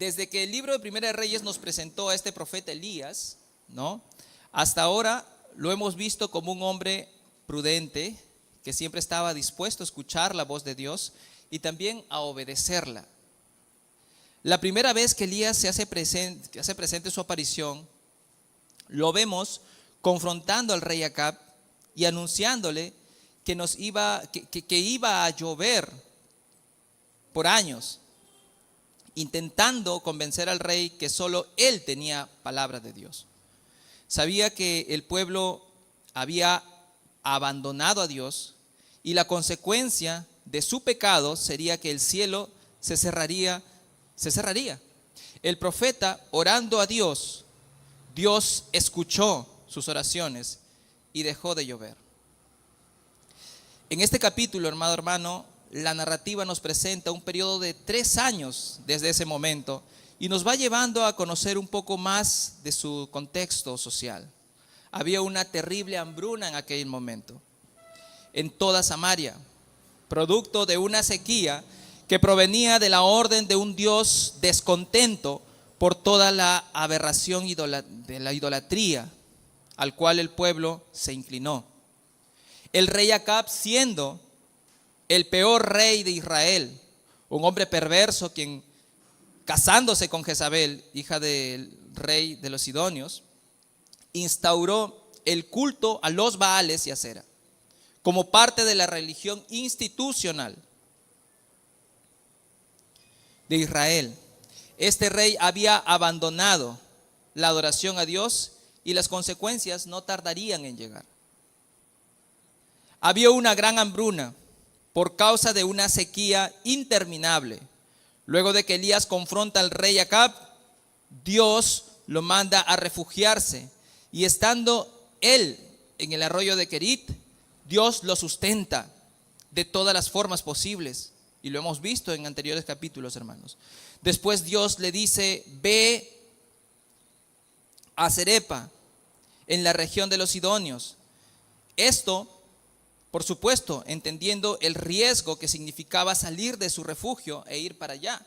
desde que el libro de Primera de Reyes nos presentó a este profeta Elías, ¿no? Hasta ahora lo hemos visto como un hombre prudente, que siempre estaba dispuesto a escuchar la voz de Dios y también a obedecerla. La primera vez que Elías se hace presente su aparición, lo vemos confrontando al rey Acab y anunciándole que iba a llover por años, intentando convencer al rey que solo él tenía palabra de Dios. Sabía que el pueblo había abandonado a Dios y la consecuencia de su pecado sería que el cielo se cerraría. El profeta, orando a Dios, Dios escuchó sus oraciones y dejó de llover. En este capítulo, hermano, la narrativa nos presenta un periodo de 3 años desde ese momento y nos va llevando a conocer un poco más de su contexto social. Había una terrible hambruna en aquel momento en toda Samaria, producto de una sequía que provenía de la orden de un Dios descontento por toda la aberración de la idolatría al cual el pueblo se inclinó. El rey Acab, siendo el peor rey de Israel, un hombre perverso, quien casándose con Jezabel, hija del rey de los Sidonios, instauró el culto a los Baales y Acera como parte de la religión institucional de Israel. Este rey había abandonado la adoración a Dios y las consecuencias no tardarían en llegar. Había una gran hambruna por causa de una sequía interminable. Luego de que Elías confronta al rey Acab, Dios lo manda a refugiarse y estando él en el arroyo de Querit, Dios lo sustenta de todas las formas posibles. Y lo hemos visto en anteriores capítulos, hermanos. Después Dios le dice, ve a Cerepa, en la región de los Sidonios. Esto, por supuesto, entendiendo el riesgo que significaba salir de su refugio e ir para allá.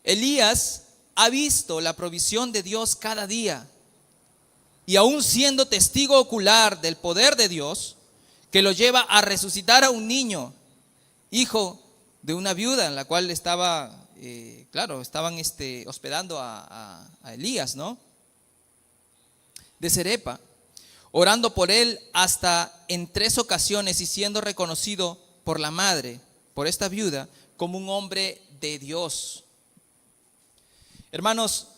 Elías ha visto la provisión de Dios cada día. Y aún siendo testigo ocular del poder de Dios, que lo lleva a resucitar a un niño, hijo de una viuda en la cual estaban hospedando a Elías, ¿no? De Cerepa, orando por él hasta en 3 ocasiones y siendo reconocido por la madre, por esta viuda, como un hombre de Dios. Hermanos,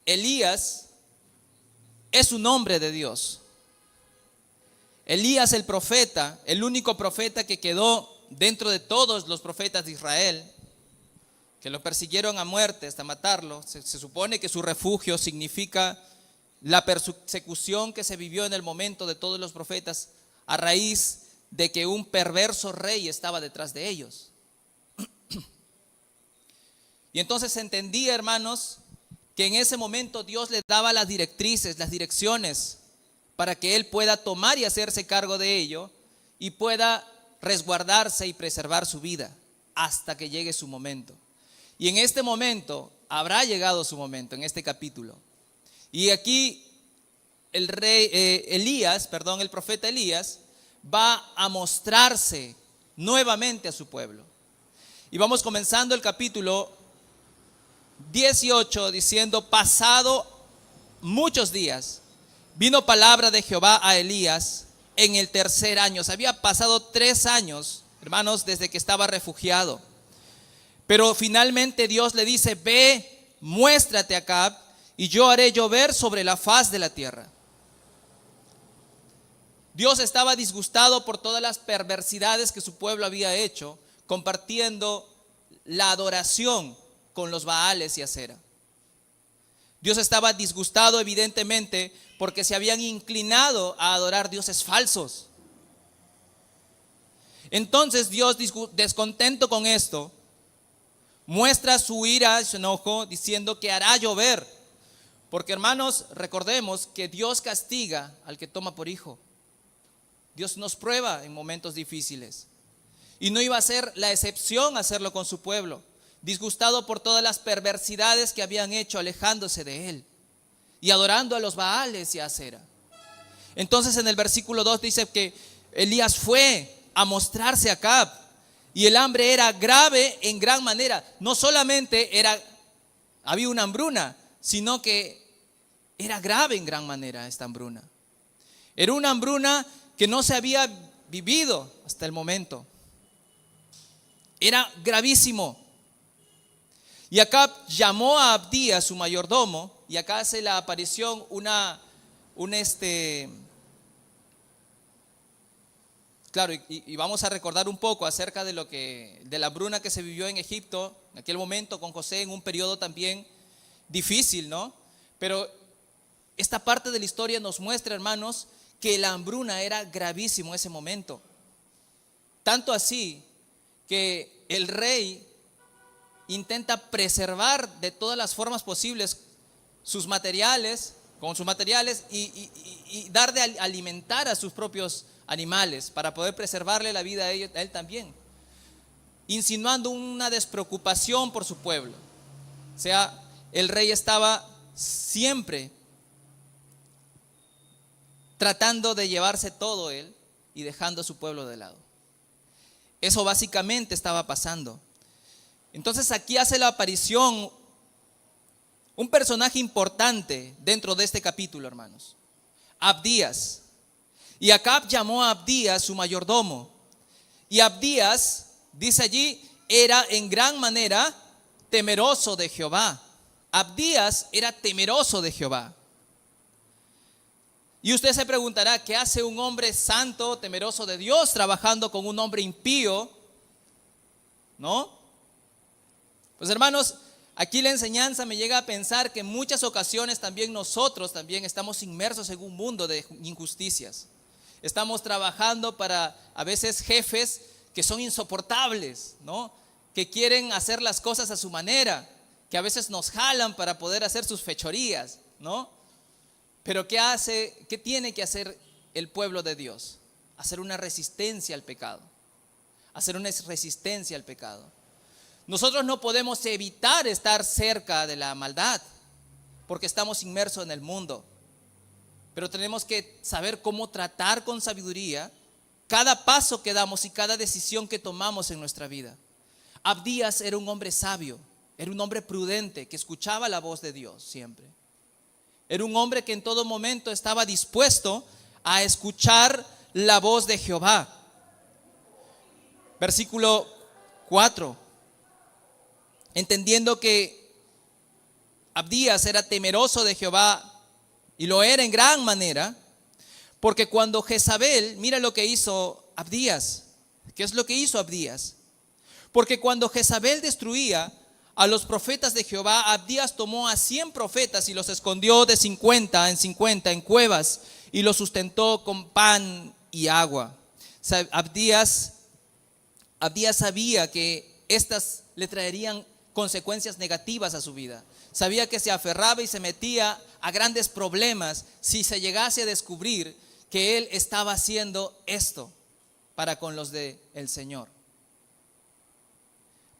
Elías es un hombre de Dios. Elías el profeta, el único profeta que quedó dentro de todos los profetas de Israel, que lo persiguieron a muerte hasta matarlo. Se supone que su refugio significa la persecución que se vivió en el momento de todos los profetas a raíz de que un perverso rey estaba detrás de ellos. Y entonces se entendía, hermanos, que en ese momento Dios le daba las directrices, las direcciones, para que él pueda tomar y hacerse cargo de ello y pueda resguardarse y preservar su vida hasta que llegue su momento. Y en este momento, habrá llegado su momento, en este capítulo. Y aquí el profeta Elías, va a mostrarse nuevamente a su pueblo. Y vamos comenzando el capítulo 18 diciendo, pasado muchos días, vino palabra de Jehová a Elías en el 3er año. Se había pasado 3 años, hermanos, desde que estaba refugiado. Pero finalmente Dios le dice, ve, muéstrate a Acab, y yo haré llover sobre la faz de la tierra. Dios estaba disgustado por todas las perversidades que su pueblo había hecho, compartiendo la adoración con los Baales y Acera. Dios estaba disgustado evidentemente porque se habían inclinado a adorar dioses falsos. Entonces Dios, descontento con esto, muestra su ira y su enojo diciendo que hará llover. Porque, hermanos, recordemos que Dios castiga al que toma por hijo. Dios nos prueba en momentos difíciles. Y no iba a ser la excepción hacerlo con su pueblo. disgustado por todas las perversidades que habían hecho, alejándose de él y adorando a los Baales y a Acera. Entonces en el versículo 2 dice que Elías fue a mostrarse a Acab y el hambre era grave en gran manera. No solamente había una hambruna, sino que era grave en gran manera esta hambruna. Era una hambruna que no se había vivido hasta el momento. Era gravísimo. Y Acab llamó a Abdías, su mayordomo, y acá hace la aparición claro, y vamos a recordar un poco acerca de la hambruna que se vivió en Egipto en aquel momento con José, en un periodo también difícil, ¿no? Pero esta parte de la historia nos muestra, hermanos, que la hambruna era gravísimo en ese momento. Tanto así que el rey intenta preservar de todas las formas posibles sus materiales, y dar de alimentar a sus propios animales para poder preservarle la vida a él también, insinuando una despreocupación por su pueblo. O sea, el rey estaba siempre tratando de llevarse todo él y dejando a su pueblo de lado. Eso básicamente estaba pasando. Entonces aquí hace la aparición un personaje importante dentro de este capítulo, hermanos: Abdías. Y Acab llamó a Abdías su mayordomo. Y Abdías, dice allí, era en gran manera temeroso de Jehová. Abdías era temeroso de Jehová. Y usted se preguntará, ¿qué hace un hombre santo, temeroso de Dios, trabajando con un hombre impío? ¿No? Pues hermanos, aquí la enseñanza me llega a pensar que en muchas ocasiones también nosotros también estamos inmersos en un mundo de injusticias. Estamos trabajando para a veces jefes que son insoportables, ¿no? Que quieren hacer las cosas a su manera, que a veces nos jalan para poder hacer sus fechorías, ¿no? Pero ¿qué tiene que hacer el pueblo de Dios? Hacer una resistencia al pecado. Hacer una resistencia al pecado. Nosotros no podemos evitar estar cerca de la maldad porque estamos inmersos en el mundo. Pero tenemos que saber cómo tratar con sabiduría cada paso que damos y cada decisión que tomamos en nuestra vida. Abdías era un hombre sabio, era un hombre prudente que escuchaba la voz de Dios siempre. Era un hombre que en todo momento estaba dispuesto a escuchar la voz de Jehová. Versículo 4. Entendiendo que Abdías era temeroso de Jehová, y lo era en gran manera, porque cuando Jezabel, mira lo que hizo Abdías. ¿Qué es lo que hizo Abdías? Porque cuando Jezabel destruía a los profetas de Jehová, Abdías tomó a 100 profetas y los escondió de 50 en cuevas y los sustentó con pan y agua. O sea, Abdías sabía que estas le traerían consecuencias negativas a su vida. Sabía que se aferraba y se metía a grandes problemas si se llegase a descubrir que él estaba haciendo esto para con los del Señor,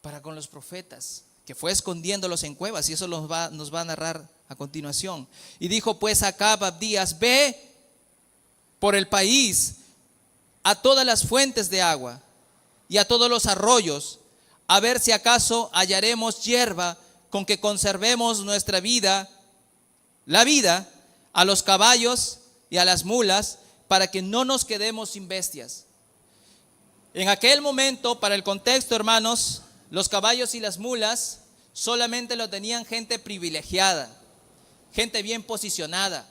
para con los profetas, que fue escondiéndolos en cuevas, y eso nos va a narrar a continuación. Y dijo pues Acab a Abdías: ve por el país a todas las fuentes de agua y a todos los arroyos, a ver si acaso hallaremos hierba con que conservemos nuestra vida, la vida, a los caballos y a las mulas, para que no nos quedemos sin bestias. En aquel momento, para el contexto, hermanos, los caballos y las mulas solamente lo tenían gente privilegiada, gente bien posicionada.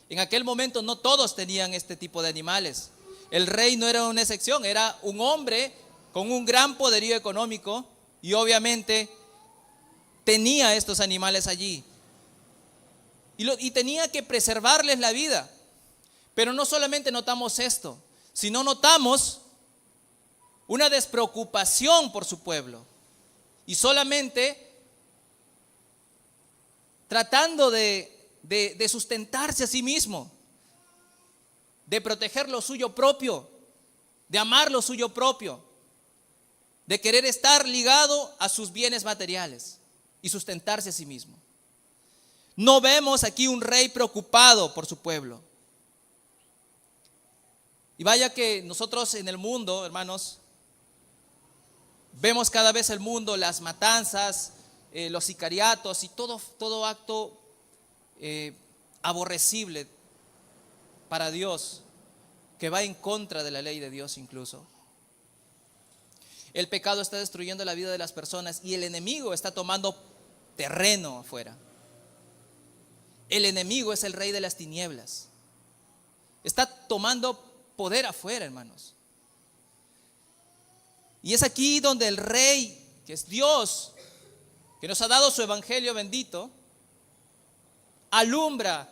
En aquel momento no todos tenían este tipo de animales. El rey no era una excepción, era un hombre con un gran poderío económico y obviamente tenía estos animales allí. Y tenía que preservarles la vida. Pero no solamente notamos esto, sino notamos una despreocupación por su pueblo. Y solamente tratando de sustentarse a sí mismo, de proteger lo suyo propio, de amar lo suyo propio. de querer estar ligado a sus bienes materiales y sustentarse a sí mismo. No vemos aquí un rey preocupado por su pueblo. Y vaya que nosotros en el mundo, hermanos, vemos cada vez el mundo, las matanzas, los sicariatos y todo acto aborrecible para Dios, que va en contra de la ley de Dios incluso. El pecado está destruyendo la vida de las personas y el enemigo está tomando terreno afuera. El enemigo es el rey de las tinieblas. Está tomando poder afuera, hermanos. Y es aquí donde el rey, que es Dios, que nos ha dado su evangelio bendito, alumbra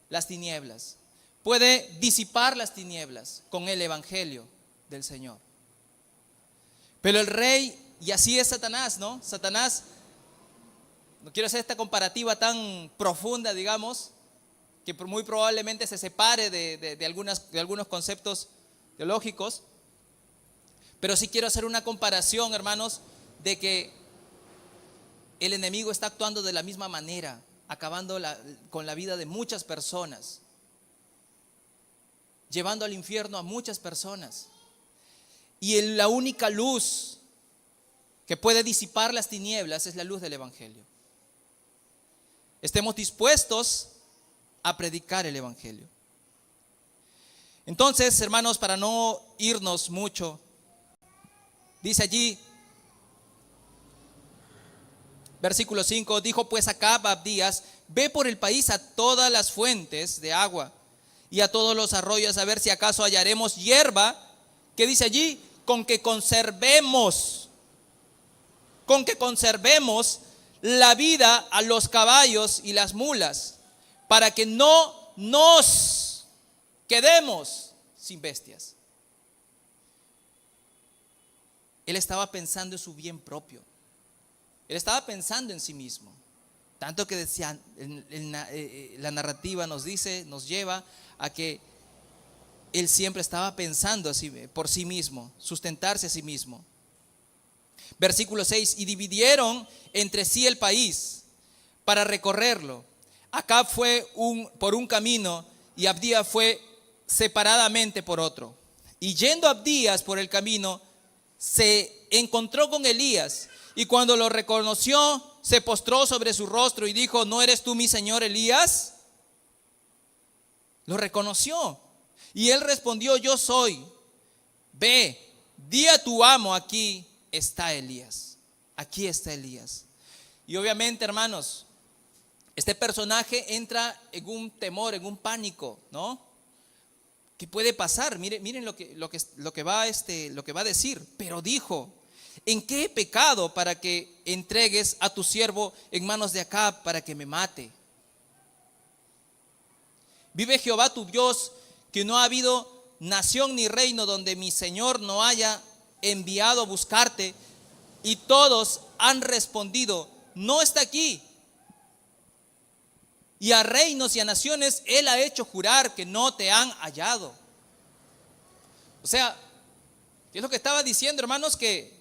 las tinieblas. Puede disipar las tinieblas con el evangelio del Señor. Pero el rey, y así es Satanás, ¿no? Satanás, no quiero hacer esta comparativa tan profunda, digamos, que muy probablemente se separe de algunos conceptos teológicos, pero sí quiero hacer una comparación, hermanos, de que el enemigo está actuando de la misma manera, acabando con la vida de muchas personas, llevando al infierno a muchas personas. Y la única luz que puede disipar las tinieblas es la luz del evangelio. Estemos dispuestos a predicar el evangelio. Entonces, hermanos, para no irnos mucho, dice allí, versículo 5, dijo pues Acab a Abdías, ve por el país a todas las fuentes de agua y a todos los arroyos a ver si acaso hallaremos hierba. ¿Qué dice allí? Con que conservemos la vida a los caballos y las mulas, para que no nos quedemos sin bestias. Él estaba pensando en su bien propio. Él estaba pensando en sí mismo. Tanto que decía, la narrativa nos lleva a que él siempre estaba pensando así, por sí mismo, sustentarse a sí mismo. Versículo 6, y dividieron entre sí el país para recorrerlo. Acab fue por un camino y Abdías fue separadamente por otro. Y yendo Abdías por el camino, se encontró con Elías, y cuando lo reconoció, se postró sobre su rostro y dijo, ¿no eres tú mi señor Elías? Lo reconoció. Y él respondió, yo soy. Ve, di a tu amo, aquí está Elías. Aquí está Elías. Y obviamente, hermanos, este personaje entra en un temor, en un pánico, ¿no? ¿Qué puede pasar? Miren lo que va a decir. Pero dijo, ¿en qué he pecado para que entregues a tu siervo en manos de Acab para que me mate? Vive Jehová tu Dios, que no ha habido nación ni reino donde mi Señor no haya enviado a buscarte. Y todos han respondido, no está aquí. Y a reinos y a naciones Él ha hecho jurar que no te han hallado. O sea, ¿qué es lo que estaba diciendo, hermanos? Que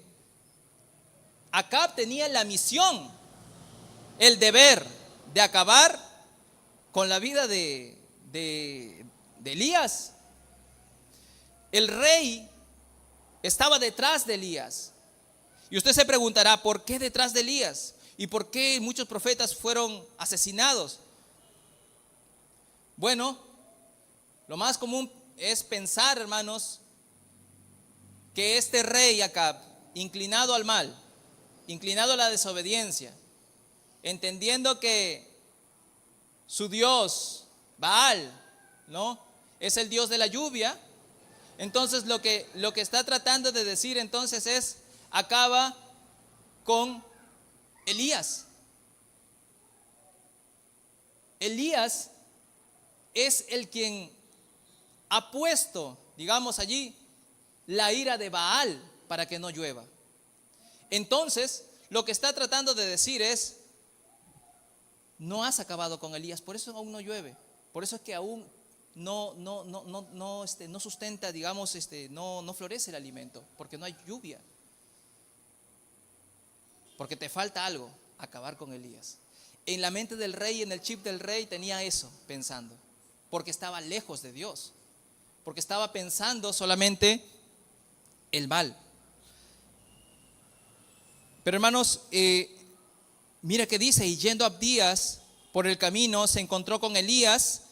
Acab tenía la misión, el deber de acabar con la vida de Elías. El rey estaba detrás de Elías. Y usted se preguntará, ¿por qué detrás de Elías? ¿Y por qué muchos profetas fueron asesinados? Bueno, lo más común es pensar, hermanos, que este rey Acab, inclinado al mal, inclinado a la desobediencia, entendiendo que su Dios, Baal, ¿no?, es el Dios de la lluvia. Entonces lo que está tratando de decir entonces es, acaba con Elías. Elías es el quien ha puesto, digamos allí, la ira de Baal para que no llueva. Entonces, lo que está tratando de decir es, no has acabado con Elías, por eso aún no llueve. Por eso es que aún no sustenta, digamos, no florece el alimento, porque no hay lluvia. porque te falta algo, acabar con Elías. En la mente del rey, en el chip del rey tenía eso pensando, porque estaba lejos de Dios, porque estaba pensando solamente el mal. Pero hermanos, mira que dice, y yendo Abdías por el camino se encontró con Elías,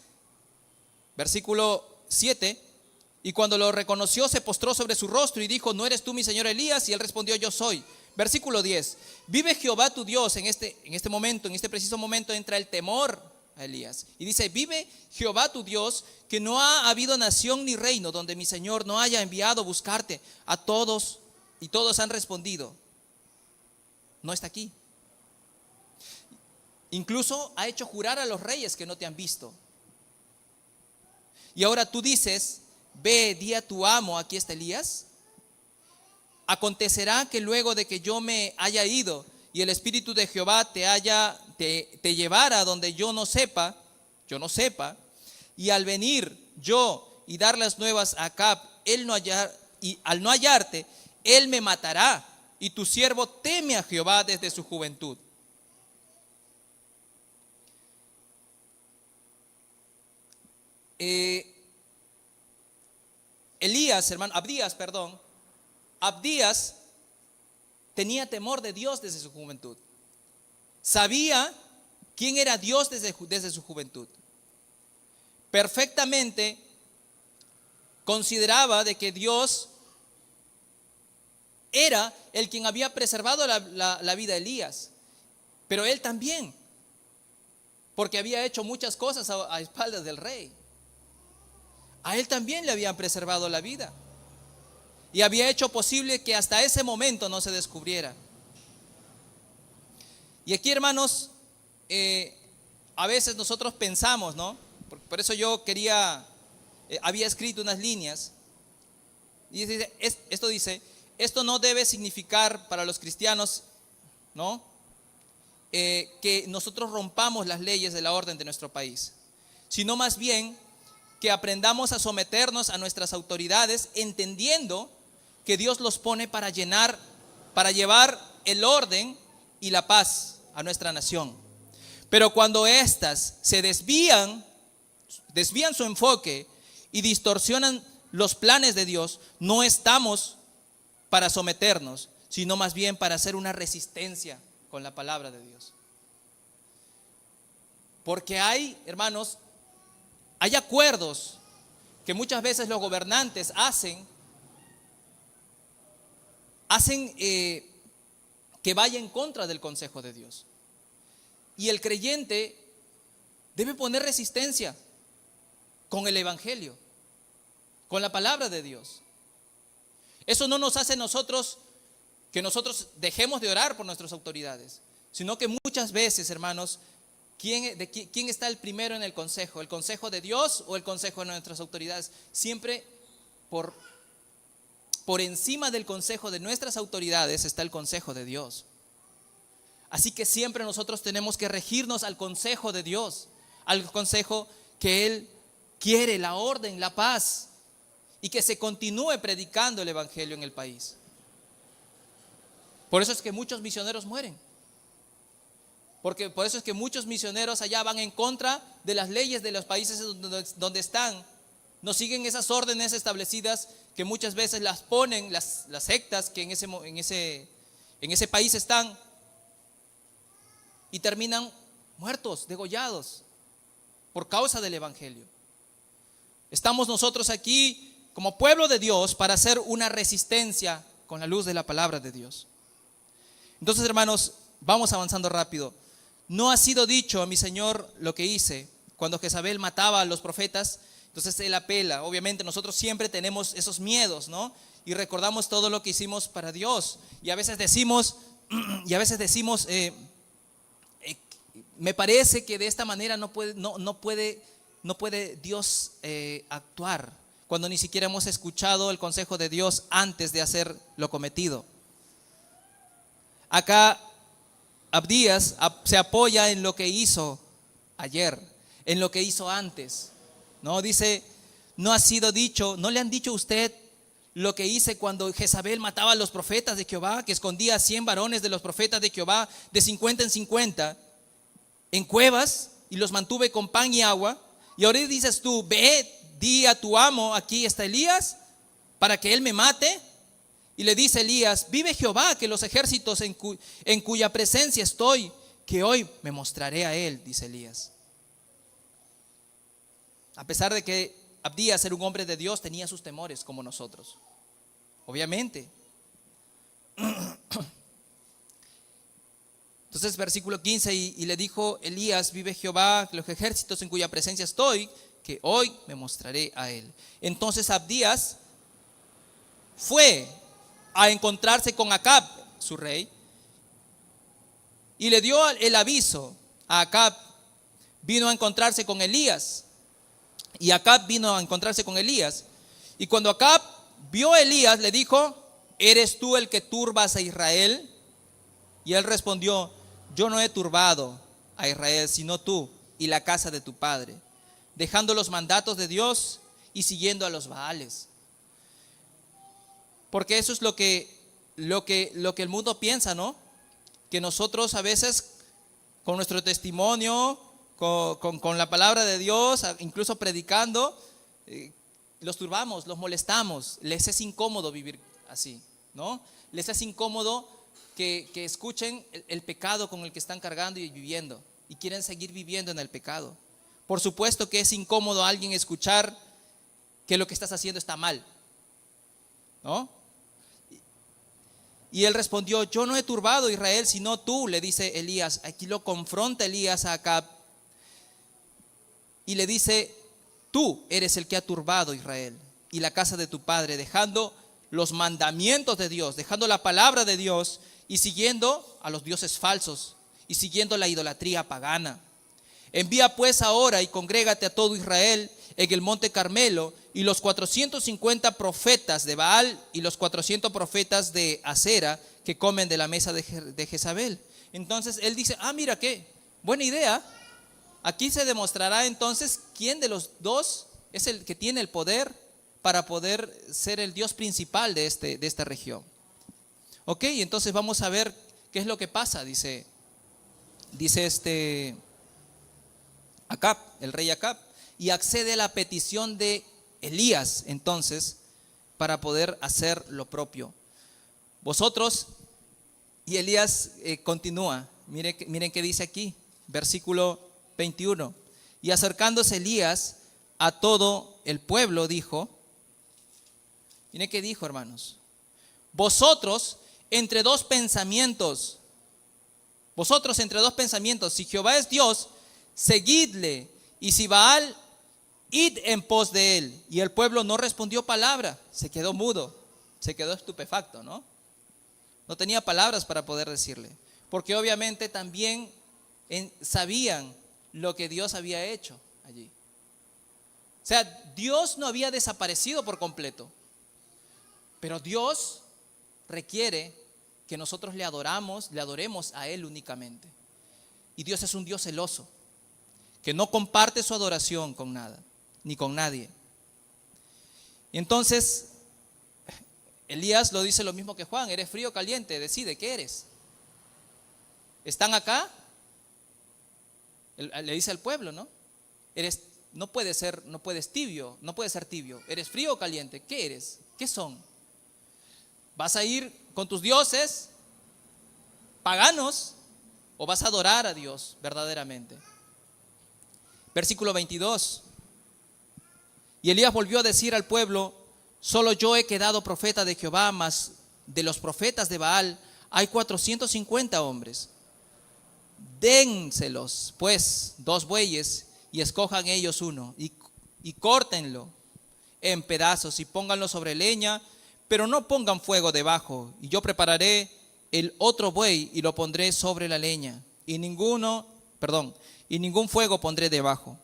versículo 7, y cuando lo reconoció se postró sobre su rostro y dijo, ¿no eres tú mi señor Elías? Y él respondió, yo soy. Versículo 10, vive Jehová tu Dios. En este momento, en este preciso momento entra el temor a Elías. Y dice, vive Jehová tu Dios, que no ha habido nación ni reino donde mi Señor no haya enviado a buscarte a todos, y todos han respondido, no está aquí. Incluso ha hecho jurar a los reyes que no te han visto. Y ahora tú dices, ve, di a tu amo, aquí está Elías. Acontecerá que luego de que yo me haya ido y el Espíritu de Jehová te llevara a donde yo no sepa, y al venir yo y dar las nuevas a Acab, y al no hallarte, él me matará, y tu siervo teme a Jehová desde su juventud. Abdías tenía temor de Dios desde su juventud. Sabía quién era Dios desde su juventud. Perfectamente consideraba de que Dios era el quien había preservado la vida de Elías. Pero él también, porque había hecho muchas cosas a espaldas del rey. A él también le habían preservado la vida. Y había hecho posible que hasta ese momento no se descubriera. Y aquí, hermanos, a veces nosotros pensamos, ¿no? Por eso yo había escrito unas líneas. Y esto dice, esto no debe significar para los cristianos, ¿no? Que nosotros rompamos las leyes de la orden de nuestro país, sino más bien que aprendamos a someternos a nuestras autoridades, entendiendo que Dios los pone para llevar el orden y la paz a nuestra nación. Pero cuando éstas se desvían su enfoque y distorsionan los planes de Dios, no estamos para someternos, sino más bien para hacer una resistencia con la palabra de Dios. Porque hay, hermanos, hay acuerdos que muchas veces los gobernantes hacen que vaya en contra del consejo de Dios. Y el creyente debe poner resistencia con el evangelio, con la palabra de Dios. Eso no nos hace que nosotros dejemos de orar por nuestras autoridades, sino que muchas veces, hermanos, ¿quién está el primero en el consejo? ¿El consejo de Dios o el consejo de nuestras autoridades? Siempre por encima del consejo de nuestras autoridades está el consejo de Dios. Así que siempre nosotros tenemos que regirnos al consejo de Dios, al consejo que Él quiere, la orden, la paz, y que se continúe predicando el evangelio en el país. Por eso es que muchos misioneros mueren. Por eso es que muchos misioneros allá van en contra de las leyes de los países donde están. No siguen esas órdenes establecidas que muchas veces las ponen las sectas que en ese país están, y terminan muertos, degollados por causa del evangelio. Estamos nosotros aquí como pueblo de Dios para hacer una resistencia con la luz de la palabra de Dios. Entonces, hermanos, vamos avanzando rápido. No ha sido dicho a mi Señor lo que hice cuando Jezabel mataba a los profetas. Entonces él apela. Obviamente nosotros siempre tenemos esos miedos, ¿no? Y recordamos todo lo que hicimos para Dios. Y a veces decimos, me parece que de esta manera no puede Dios actuar, cuando ni siquiera hemos escuchado el consejo de Dios antes de hacer lo cometido. Acá Abdías se apoya en lo que hizo ayer, en lo que hizo antes. No dice, no ha sido dicho, no le han dicho a usted lo que hice cuando Jezabel mataba a los profetas de Jehová, que escondía a 100 varones de los profetas de Jehová, de 50 en 50, en cuevas, y los mantuve con pan y agua? Y ahora dices tú, ve, di a tu amo, aquí está Elías, para que él me mate. Y le dice Elías, vive Jehová, que los ejércitos en cuya presencia estoy, que hoy me mostraré a él, dice Elías. A pesar de que Abdías era un hombre de Dios, tenía sus temores como nosotros, obviamente. Entonces versículo 15, y le dijo Elías, vive Jehová, los ejércitos en cuya presencia estoy, que hoy me mostraré a él. Entonces Abdías fue a encontrarse con Acab, su rey, y le dio el aviso a Acab. Vino a encontrarse con Elías, y Acab vino a encontrarse con Elías. Y cuando Acab vio a Elías, le dijo, ¿eres tú el que turbas a Israel? Y él respondió, yo no he turbado a Israel, sino tú y la casa de tu padre, dejando los mandatos de Dios y siguiendo a los Baales. Porque eso es lo que el mundo piensa, ¿no? Que nosotros a veces con nuestro testimonio, con la palabra de Dios, incluso predicando, los turbamos, los molestamos. Les es incómodo vivir así, ¿no? Les es incómodo que escuchen el pecado con el que están cargando y viviendo, y quieren seguir viviendo en el pecado. Por supuesto que es incómodo a alguien escuchar que lo que estás haciendo está mal, ¿no? Y él respondió, yo no he turbado a Israel, sino tú, le dice Elías. Aquí lo confronta Elías a Acab y le dice, tú eres el que ha turbado a Israel y la casa de tu padre, dejando los mandamientos de Dios, dejando la palabra de Dios y siguiendo a los dioses falsos y siguiendo la idolatría pagana. Envía pues ahora y congrégate a todo Israel en el monte Carmelo, y los 450 profetas de Baal y los 400 profetas de Acera que comen de la mesa de Jezabel. Entonces él dice, mira qué buena idea. Aquí se demostrará entonces quién de los dos es el que tiene el poder para poder ser el Dios principal de esta región. Ok, entonces vamos a ver qué es lo que pasa, dice Acab, el rey Acab, y accede a la petición de Elías entonces para poder hacer lo propio. Vosotros, y Elías continúa, miren qué dice aquí, versículo 21. Y acercándose Elías a todo el pueblo dijo, miren qué dijo, hermanos, vosotros entre dos pensamientos, si Jehová es Dios, seguidle, y si Baal, id en pos de él. Y el pueblo no respondió palabra, se quedó mudo, se quedó estupefacto, ¿no? No tenía palabras para poder decirle, porque obviamente también sabían lo que Dios había hecho allí. O sea, Dios no había desaparecido por completo, pero Dios requiere que nosotros le adoremos a Él únicamente. Y Dios es un Dios celoso, que no comparte su adoración con nada, ni con nadie. Y entonces Elías lo dice lo mismo que Juan, ¿eres frío o caliente? Decide, ¿qué eres? ¿Están acá? Le dice al pueblo, ¿no? No puedes ser tibio, ¿eres frío o caliente? ¿Qué eres? ¿Qué son? ¿Vas a ir con tus dioses paganos o vas a adorar a Dios verdaderamente? Versículo 22. Y Elías volvió a decir al pueblo, solo yo he quedado profeta de Jehová, mas de los profetas de Baal hay 450 hombres. Dénselos pues 2 bueyes y escojan ellos uno y córtenlo en pedazos y pónganlo sobre leña, pero no pongan fuego debajo, y yo prepararé el otro buey y lo pondré sobre la leña, y ningún fuego pondré debajo.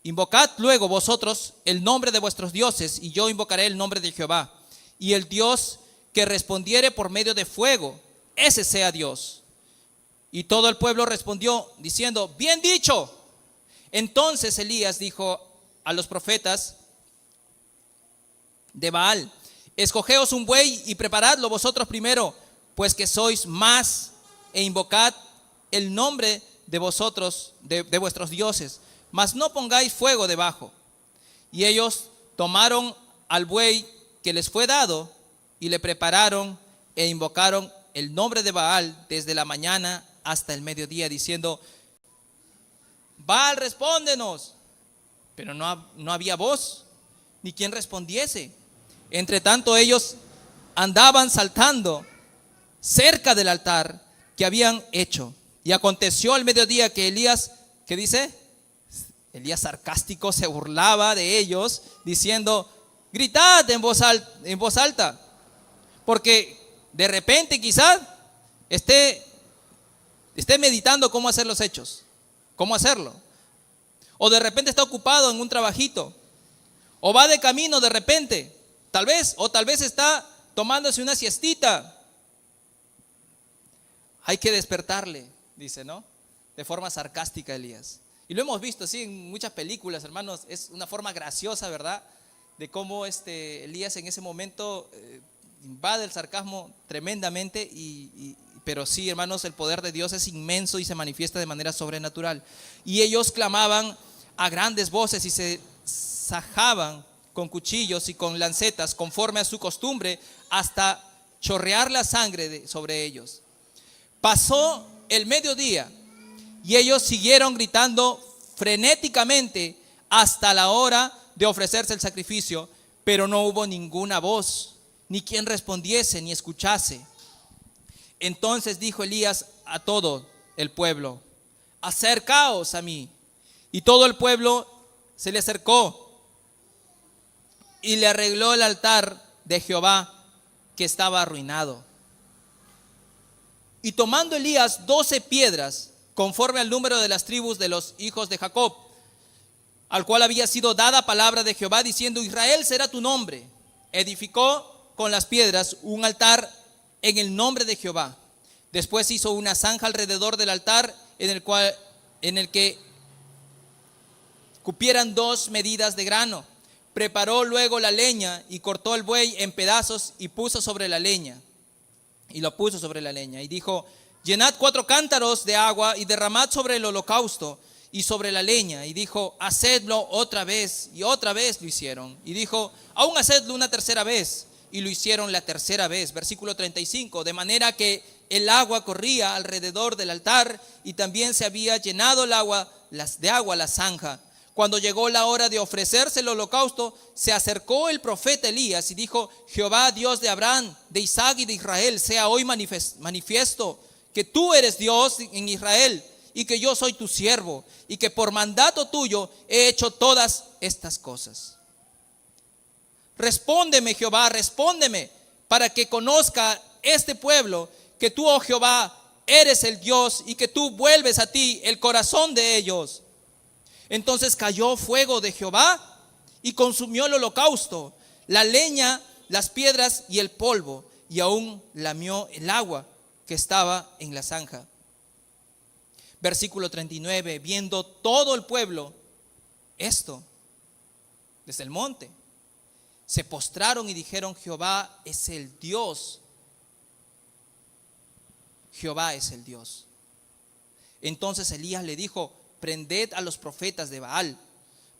Invocad luego vosotros el nombre de vuestros dioses, y yo invocaré el nombre de Jehová, y el Dios que respondiere por medio de fuego, ese sea Dios. Y todo el pueblo respondió diciendo, bien dicho. Entonces Elías dijo a los profetas de Baal, escogeos un buey y preparadlo vosotros primero, pues que sois más, e invocad el nombre de vosotros, de vuestros dioses, mas no pongáis fuego debajo. Y ellos tomaron al buey que les fue dado y le prepararon e invocaron el nombre de Baal desde la mañana hasta el mediodía, diciendo: Baal, respóndenos. Pero no había voz, ni quien respondiese. Entre tanto ellos andaban saltando cerca del altar que habían hecho. Y aconteció al mediodía que Elías, ¿qué dice? Elías sarcástico se burlaba de ellos, diciendo: gritad en voz alta, porque de repente quizás esté meditando cómo hacer los hechos, cómo hacerlo. O de repente está ocupado en un trabajito, o va de camino de repente, tal vez está tomándose una siestita. Hay que despertarle, dice, ¿no? De forma sarcástica Elías. Y lo hemos visto así en muchas películas, hermanos. Es una forma graciosa, ¿verdad? De cómo Elías en ese momento invade el sarcasmo tremendamente. Pero sí, hermanos, el poder de Dios es inmenso y se manifiesta de manera sobrenatural. Y ellos clamaban a grandes voces y se sajaban con cuchillos y con lancetas, conforme a su costumbre, hasta chorrear la sangre sobre ellos. Pasó el mediodía y ellos siguieron gritando frenéticamente hasta la hora de ofrecerse el sacrificio, pero no hubo ninguna voz, ni quien respondiese, ni escuchase. Entonces dijo Elías a todo el pueblo: acercaos a mí. Y todo el pueblo se le acercó y le arregló el altar de Jehová, que estaba arruinado. Y tomando Elías 12 piedras, conforme al número de las tribus de los hijos de Jacob, al cual había sido dada palabra de Jehová, diciendo: Israel será tu nombre, edificó con las piedras un altar en el nombre de Jehová. Después hizo una zanja alrededor del altar, en el que cupieran 2 medidas de grano. Preparó luego la leña y cortó el buey en pedazos y puso sobre la leña. Y lo puso sobre la leña y dijo: llenad 4 cántaros de agua y derramad sobre el holocausto y sobre la leña. Y dijo: hacedlo otra vez. Y otra vez lo hicieron. Y dijo: aún hacedlo una tercera vez. Y lo hicieron la tercera vez. Versículo 35. De manera que el agua corría alrededor del altar, y también se había llenado de agua la zanja. Cuando llegó la hora de ofrecerse el holocausto, se acercó el profeta Elías y dijo: Jehová, Dios de Abraham, de Isaac y de Israel, sea hoy manifiesto que tú eres Dios en Israel, y que yo soy tu siervo, y que por mandato tuyo he hecho todas estas cosas. Respóndeme, Jehová, respóndeme, para que conozca este pueblo que tú, oh Jehová, eres el Dios, y que tú vuelves a ti el corazón de ellos. Entonces cayó fuego de Jehová y consumió el holocausto, la leña, las piedras y el polvo, y aún lamió el agua que estaba en la zanja. Versículo 39. Viendo todo el pueblo esto desde el monte, se postraron y dijeron: Jehová es el Dios. Jehová es el Dios. Entonces Elías le dijo: prended a los profetas de Baal,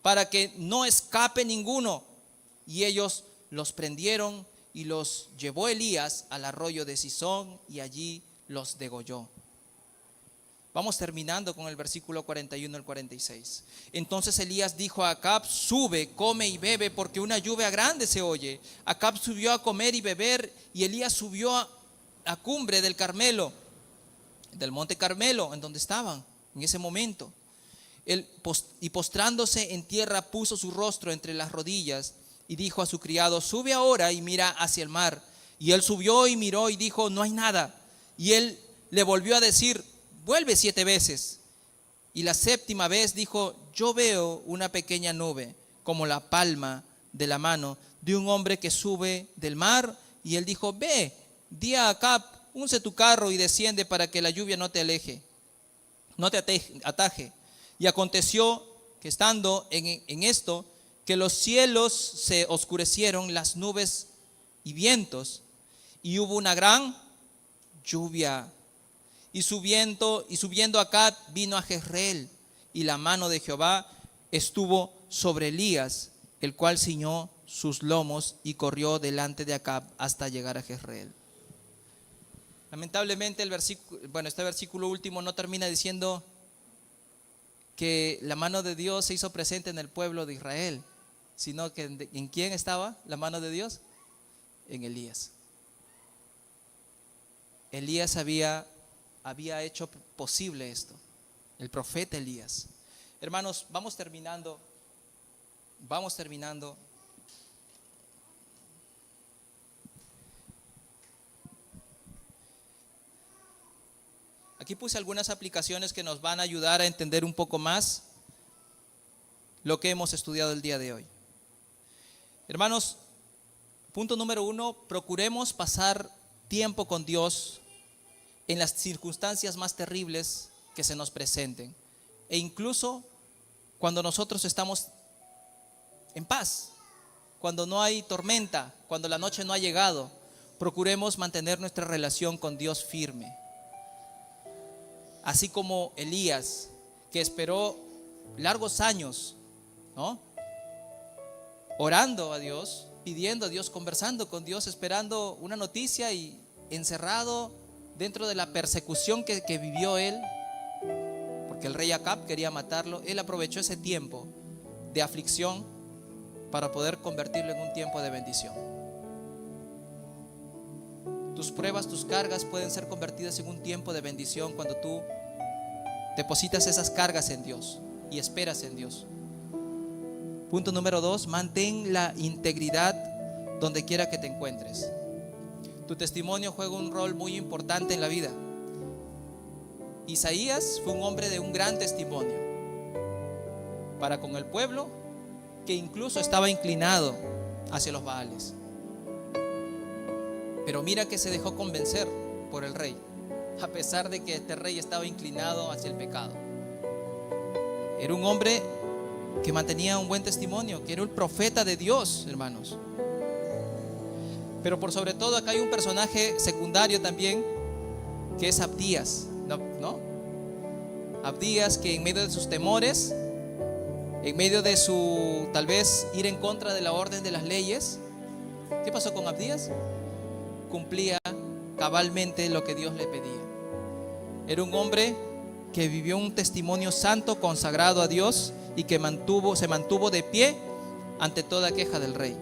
para que no escape ninguno. Y ellos los prendieron, y los llevó Elías al arroyo de Sison, y allí los degolló. Vamos terminando con el versículo 41 al 46. Entonces Elías dijo a Acab: sube, come y bebe, porque una lluvia grande se oye. Acab subió a comer y beber, y Elías subió a cumbre del Carmelo, del monte Carmelo, en donde estaban en ese momento. Y postrándose en tierra, puso su rostro entre las rodillas y dijo a su criado: sube ahora y mira hacia el mar. Y él subió y miró y dijo: no hay nada. Y él le volvió a decir: vuelve 7 veces. Y la 7ª vez dijo: yo veo una pequeña nube, como la palma de la mano de un hombre que sube del mar. Y él dijo: ve, di a Acab, unce tu carro y desciende, para que la lluvia no te ataje. Y aconteció que estando en esto, que los cielos se oscurecieron, las nubes y vientos, y hubo una gran lluvia. Y subiendo Acab vino a Jezreel, y la mano de Jehová estuvo sobre Elías, el cual ciñó sus lomos y corrió delante de Acab hasta llegar a Jezreel. Lamentablemente este versículo último no termina diciendo que la mano de Dios se hizo presente en el pueblo de Israel, sino que ¿en quién estaba la mano de Dios? En Elías. Elías había hecho posible esto, el profeta Elías. Hermanos, vamos terminando. Aquí puse algunas aplicaciones que nos van a ayudar a entender un poco más lo que hemos estudiado el día de hoy. Hermanos, punto número 1, procuremos pasar tiempo con Dios en las circunstancias más terribles que se nos presenten. E incluso cuando nosotros estamos en paz, cuando no hay tormenta, cuando la noche no ha llegado, procuremos mantener nuestra relación con Dios firme. Así como Elías, que esperó largos años, ¿no?, orando a Dios, pidiendo a Dios, conversando con Dios, esperando una noticia, y encerrado dentro de la persecución que vivió él, porque el rey Acab quería matarlo. Él aprovechó ese tiempo de aflicción para poder convertirlo en un tiempo de bendición. Tus pruebas, tus cargas pueden ser convertidas en un tiempo de bendición cuando tú depositas esas cargas en Dios y esperas en Dios. Punto número 2, mantén la integridad donde quiera que te encuentres. Tu testimonio juega un rol muy importante en la vida. Isaías fue un hombre de un gran testimonio para con el pueblo, que incluso estaba inclinado hacia los Baales. Pero mira que se dejó convencer por el rey, a pesar de que este rey estaba inclinado hacia el pecado. Era un hombre que mantenía un buen testimonio, que era el profeta de Dios, hermanos. Pero por sobre todo acá hay un personaje secundario también, que es Abdías, ¿no? Abdías, que en medio de sus temores, en medio de su tal vez ir en contra de la orden de las leyes, ¿qué pasó con Abdías? Cumplía cabalmente lo que Dios le pedía. Era un hombre que vivió un testimonio santo, consagrado a Dios, y que se mantuvo de pie ante toda queja del rey.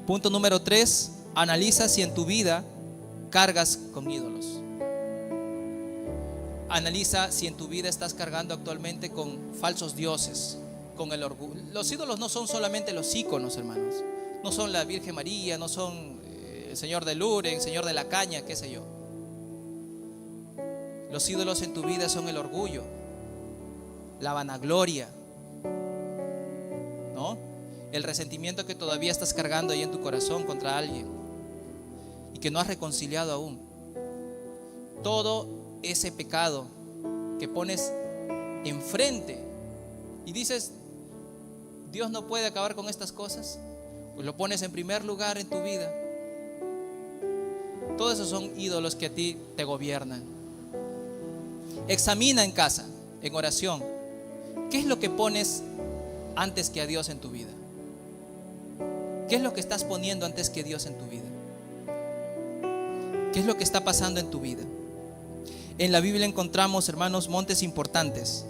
Punto número 3, analiza si en tu vida cargas con ídolos. Analiza si en tu vida estás cargando actualmente con falsos dioses, con el orgullo. Los ídolos no son solamente los íconos, hermanos. No son la Virgen María, no son el Señor de Lourdes, el Señor de la Caña, qué sé yo. Los ídolos en tu vida son el orgullo, la vanagloria, ¿no? El resentimiento que todavía estás cargando ahí en tu corazón contra alguien y que no has reconciliado aún. Todo ese pecado que pones enfrente y dices, Dios no puede acabar con estas cosas, pues lo pones en primer lugar en tu vida. Todos esos son ídolos que a ti te gobiernan. Examina en casa, en oración, ¿qué es lo que pones antes que a Dios en tu vida? ¿Qué es lo que estás poniendo antes que Dios en tu vida? ¿Qué es lo que está pasando en tu vida? En la Biblia encontramos, hermanos, montes importantes.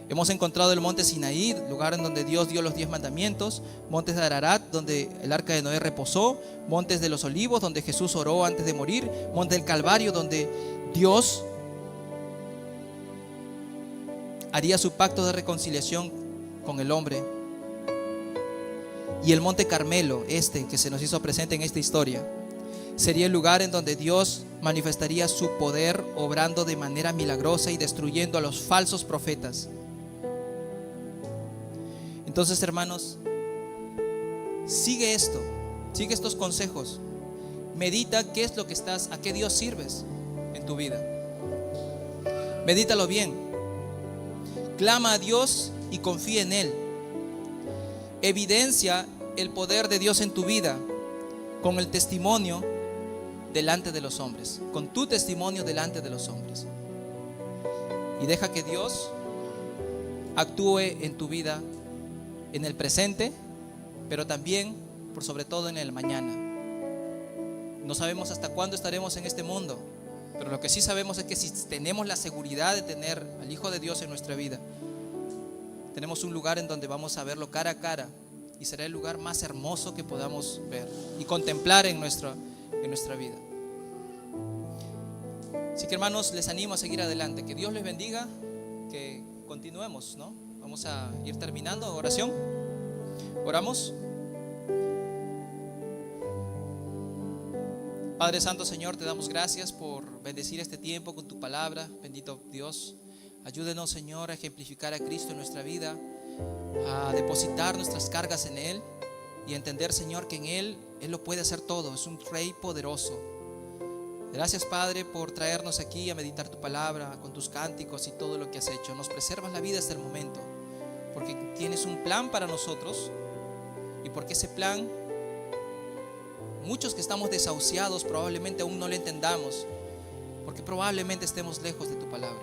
Hemos encontrado el monte Sinaí, lugar en donde Dios dio los 10 mandamientos, montes de Ararat, donde el arca de Noé reposó, montes de los Olivos, donde Jesús oró antes de morir, monte del Calvario, donde Dios haría su pacto de reconciliación con el hombre, y el monte Carmelo, que se nos hizo presente en esta historia, sería el lugar en donde Dios manifestaría su poder, obrando de manera milagrosa y destruyendo a los falsos profetas. Entonces, hermanos, sigue estos consejos. Medita qué es lo que a qué Dios sirves en tu vida. Medítalo bien. Clama a Dios y confía en Él. Evidencia el poder de Dios en tu vida con el testimonio delante de los hombres, con tu testimonio delante de los hombres. Y deja que Dios actúe en tu vida, en el presente, pero también, por sobre todo, en el mañana. No sabemos hasta cuándo estaremos en este mundo, pero lo que sí sabemos es que si tenemos la seguridad de tener al Hijo de Dios en nuestra vida, tenemos un lugar en donde vamos a verlo cara a cara, y será el lugar más hermoso que podamos ver y contemplar en nuestra vida. Así que, hermanos, les animo a seguir adelante. Que Dios les bendiga, que continuemos, ¿no? Vamos a ir terminando. Oración. Oramos. Padre Santo, Señor, te damos gracias por bendecir este tiempo con tu palabra. Bendito Dios, ayúdenos, Señor, a ejemplificar a Cristo en nuestra vida, a depositar nuestras cargas en Él y a entender, Señor, que en Él lo puede hacer todo. Es un Rey poderoso. Gracias, Padre, por traernos aquí a meditar tu palabra con tus cánticos y todo lo que has hecho. Nos preservas la vida hasta el momento, porque tienes un plan para nosotros, y porque ese plan, muchos que estamos desahuciados probablemente aún no lo entendamos, porque probablemente estemos lejos de tu palabra.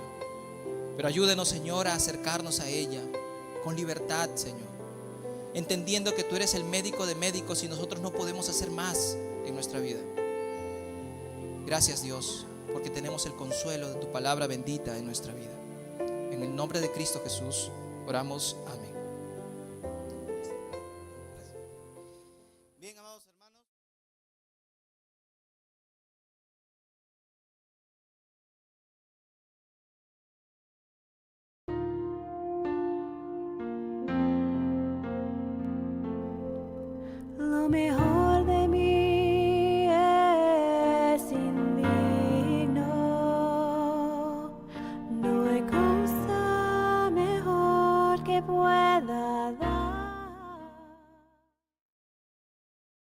Pero ayúdenos, Señor, a acercarnos a ella con libertad, Señor, entendiendo que tú eres el médico de médicos y nosotros no podemos hacer más en nuestra vida. Gracias, Dios, porque tenemos el consuelo de tu palabra bendita en nuestra vida. En el nombre de Cristo Jesús oramos. Amén. Bien, amados hermanos. Lo mejor de mí es indigno. No hay cosa mejor que pueda dar.